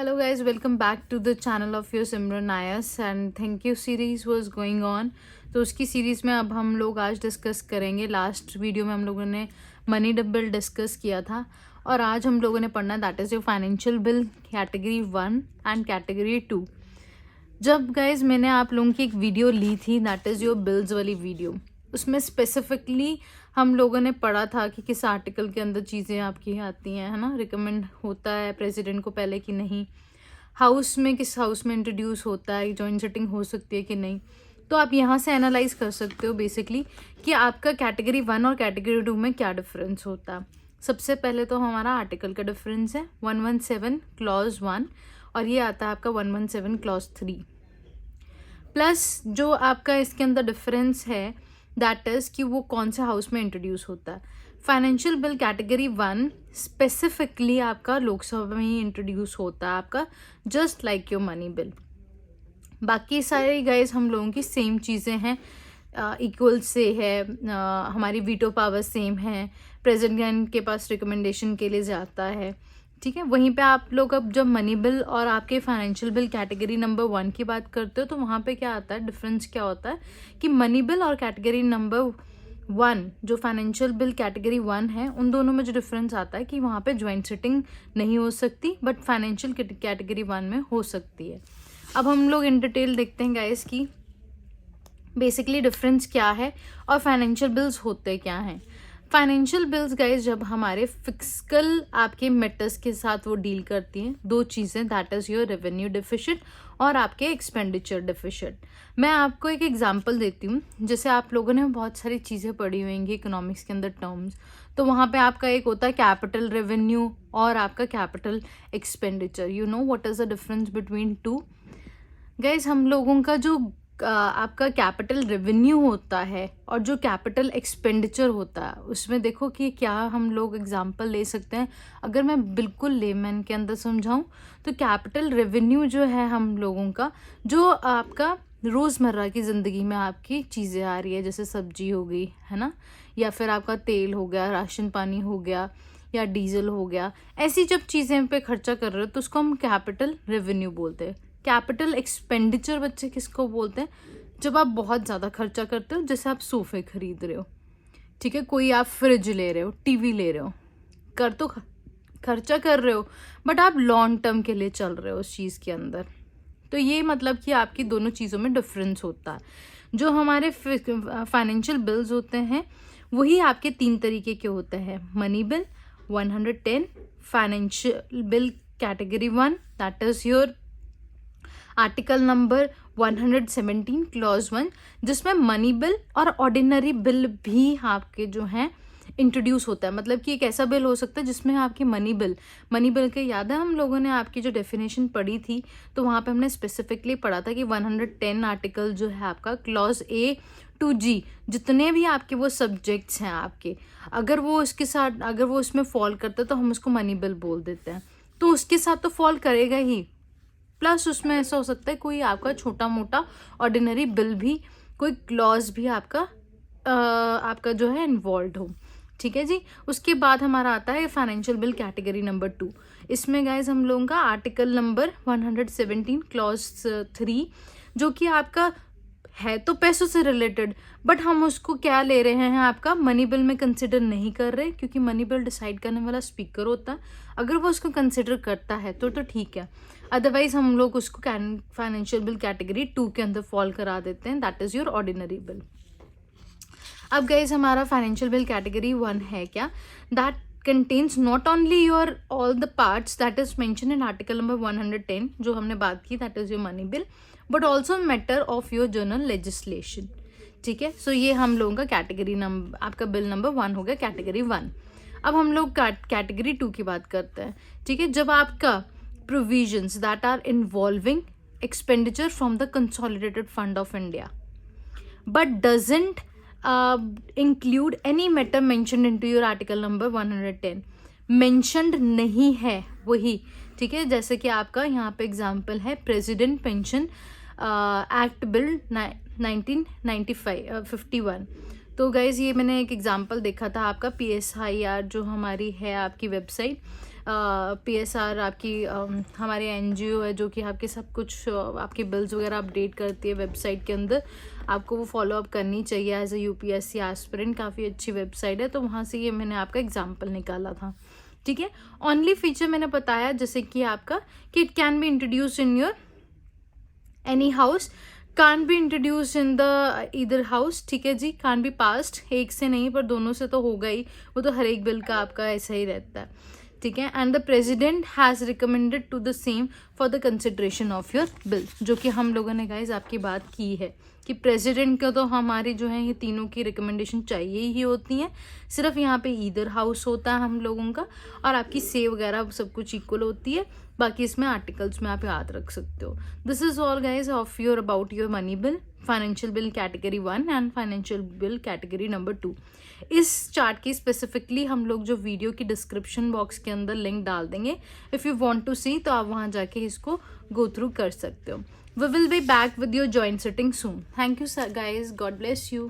Hello guys, welcome back to the channel of your Simran Ayas and thank you series was going on। तो उसकी series में अब हम लोग आज डिस्कस करेंगे। लास्ट वीडियो में हम लोगों ने मनी बिल डिस्कस किया था और आज हम लोगों ने पढ़ना that is your financial bill category 1 and category 2। जब गाइज मैंने आप लोगों की एक वीडियो ली थी दैट इज़ योर बिल्स वाली वीडियो, उसमें स्पेसिफिकली हम लोगों ने पढ़ा था कि किस आर्टिकल के अंदर चीज़ें आपकी आती हैं, है ना, रिकमेंड होता है प्रेसिडेंट को पहले कि नहीं, हाउस में किस हाउस में इंट्रोड्यूस होता है, जॉइंट सिटिंग हो सकती है कि नहीं। तो आप यहाँ से एनालाइज कर सकते हो बेसिकली कि आपका कैटेगरी 1 और कैटेगरी 2 में क्या डिफरेंस होता है। सबसे पहले तो हमारा आर्टिकल का डिफरेंस है 117 क्लॉज 1 और ये आता है आपका 117 क्लॉज 3 प्लस जो आपका इसके अंदर डिफरेंस है दैट इज़ कि वो कौन से हाउस में इंट्रोड्यूस होता है। फाइनेंशियल बिल कैटेगरी 1 स्पेसिफिकली आपका लोकसभा में ही इंट्रोड्यूस होता है आपका, just like your money bill. बाकी सारे गाइज हम लोगों की सेम चीज़ें हैं, इक्वल से है, हमारी वीटो पावर सेम है, प्रेसिडेंट के पास रिकमेंडेशन के लिए जाता है, ठीक है। वहीं पे आप लोग अब जब मनी बिल और आपके फाइनेंशियल बिल कैटेगरी नंबर 1 की बात करते हो तो वहाँ पे क्या आता है, डिफरेंस क्या होता है कि मनी बिल और कैटेगरी नंबर 1 जो फाइनेंशियल बिल कैटेगरी 1 है उन दोनों में जो डिफरेंस आता है कि वहाँ पे ज्वाइंट सिटिंग नहीं हो सकती बट फाइनेंशियल कैटेगरी 1 में हो सकती है। अब हम लोग इन डिटेल देखते हैं गाइस की बेसिकली डिफरेंस क्या है और फाइनेंशियल बिल्स होते क्या हैं। फाइनेंशियल बिल्स गाइज जब हमारे फिक्सकल आपके मैटर्स के साथ वो डील करती हैं, दो चीज़ें that is your revenue deficit और आपके एक्सपेंडिचर डिफिशिट। मैं आपको एक एग्जांपल देती हूँ, जैसे आप लोगों ने बहुत सारी चीज़ें पढ़ी होंगी इकोनॉमिक्स के अंदर टर्म्स, तो वहाँ पे आपका एक होता है कैपिटल रेवेन्यू और आपका capital expenditure. You know what is the difference between two guys. हम लोगों का जो आपका कैपिटल रेवेन्यू होता है और जो कैपिटल एक्सपेंडिचर होता है उसमें देखो कि क्या हम लोग एग्जांपल ले सकते हैं। अगर मैं बिल्कुल लेमैन के अंदर समझाऊं तो कैपिटल रेवेन्यू जो है हम लोगों का, जो आपका रोज़मर्रा की ज़िंदगी में आपकी चीज़ें आ रही है, जैसे सब्जी हो गई, है ना, या फिर आपका तेल हो गया, राशन पानी हो गया या डीजल हो गया, ऐसी जब चीज़ें पे खर्चा कर रहे हो तो उसको हम कैपिटल रेवेन्यू बोलते हैं। कैपिटल एक्सपेंडिचर बच्चे किसको बोलते हैं, जब आप बहुत ज़्यादा खर्चा करते हो, जैसे आप सोफे खरीद रहे हो, ठीक है, कोई आप फ्रिज ले रहे हो, टीवी ले रहे हो, कर तो खर्चा कर रहे हो बट आप लॉन्ग टर्म के लिए चल रहे हो उस चीज़ के अंदर। तो ये मतलब कि आपकी दोनों चीज़ों में डिफरेंस होता है। जो हमारे फाइनेंशियल बिल्स होते हैं वही आपके 3 तरीके के होते हैं, money bill 110, financial bill category 1 that is your article number 117 clause 1, जिसमें मनी बिल और ऑर्डिनरी बिल भी आपके जो हैं इंट्रोड्यूस होता है। मतलब कि एक ऐसा बिल हो सकता है जिसमें आपकी मनी बिल के, याद है हम लोगों ने आपकी जो डेफिनेशन पढ़ी थी तो वहाँ पे हमने स्पेसिफिकली पढ़ा था कि 110 आर्टिकल जो है आपका क्लॉज A to G जितने भी आपके वो सब्जेक्ट्स हैं आपके, अगर वो इसके साथ अगर वो इसमें फॉल करता है तो हम उसको मनी बिल बोल देते हैं, तो उसके साथ तो फॉल करेगा ही। प्लस उसमें ऐसा हो सकता है कोई आपका छोटा मोटा ऑर्डिनरी बिल भी, कोई क्लॉज भी आपका जो है इन्वॉल्व हो, ठीक है जी। उसके बाद हमारा आता है फाइनेंशियल बिल कैटेगरी नंबर 2। इसमें गाइज हम लोगों का आर्टिकल नंबर 117 क्लॉज 3 जो कि आपका है तो पैसों से रिलेटेड, बट हम उसको क्या ले रहे हैं, आपका मनी बिल में कंसिडर नहीं कर रहे, क्योंकि मनी बिल डिसाइड करने वाला स्पीकर होता है। अगर वो उसको कंसिडर करता है तो ठीक है, अदरवाइज हम लोग उसको फाइनेंशियल बिल कैटेगरी 2 के अंदर फॉल करा देते हैं, that is your ordinary bill. अब गाइज हमारा फाइनेंशियल बिल कैटेगरी 1 है क्या, that contains not only your all the parts that is mentioned in article number 110 जो हमने बात की, that is your money bill, but also matter of your journal legislation, ठीक है। सो ये हम लोगों का कैटेगरी नंबर, आपका बिल नंबर 1 हो गया कैटेगरी 1। अब हम लोग कैटेगरी 2 की बात करते हैं, ठीक है। जब आपका provisions that are involving expenditure from the consolidated fund of India but doesn't include any matter mentioned into your article number 110, mentioned नहीं है वही, ठीक है। जैसे कि आपका यहाँ पे एग्जांपल है प्रेसिडेंट पेंशन एक्ट बिल 1951। तो गाइज ये मैंने एक एग्जांपल देखा था आपका PSIR जो हमारी है आपकी वेबसाइट, PSR आपकी हमारे NGO है जो कि आपके सब कुछ आपके बिल्स वगैरह अपडेट करती है वेबसाइट के अंदर, आपको वो फॉलो अप करनी चाहिए एज ए UPSC एस्पिरेंट। काफ़ी अच्छी वेबसाइट है, तो वहाँ से ये मैंने आपका एग्जाम्पल निकाला था, ठीक है। ओनली फीचर मैंने बताया जैसे कि आपका कि it can be introduce in your any house, can be introduce in the either house, ठीक है जी। कान बी पास्ड, एक से नहीं पर दोनों से तो होगा ही, वो तो हर एक बिल का आपका ऐसा ही रहता है, ठीक है। And the president has recommended to the same for the consideration of your bill, जो कि हम लोगों ने गाइस आपकी बात की है कि प्रेसिडेंट को तो हमारी जो है ये तीनों की रिकमेंडेशन चाहिए ही होती है, सिर्फ यहाँ पे ईदर हाउस होता है हम लोगों का, और आपकी से वगैरह सब कुछ इक्वल होती है। बाकी इसमें आर्टिकल्स में आप याद रख सकते हो। This is all guys of your about your money bill, financial bill category 1 and financial bill category number 2। इस चार्ट की स्पेसिफिकली हम लोग जो वीडियो की डिस्क्रिप्शन बॉक्स के अंदर लिंक डाल देंगे, इफ़ यू वांट टू सी तो आप वहाँ जाके इसको गो थ्रू कर सकते हो। We will be back with your joint sitting soon. Thank you guys. God bless you.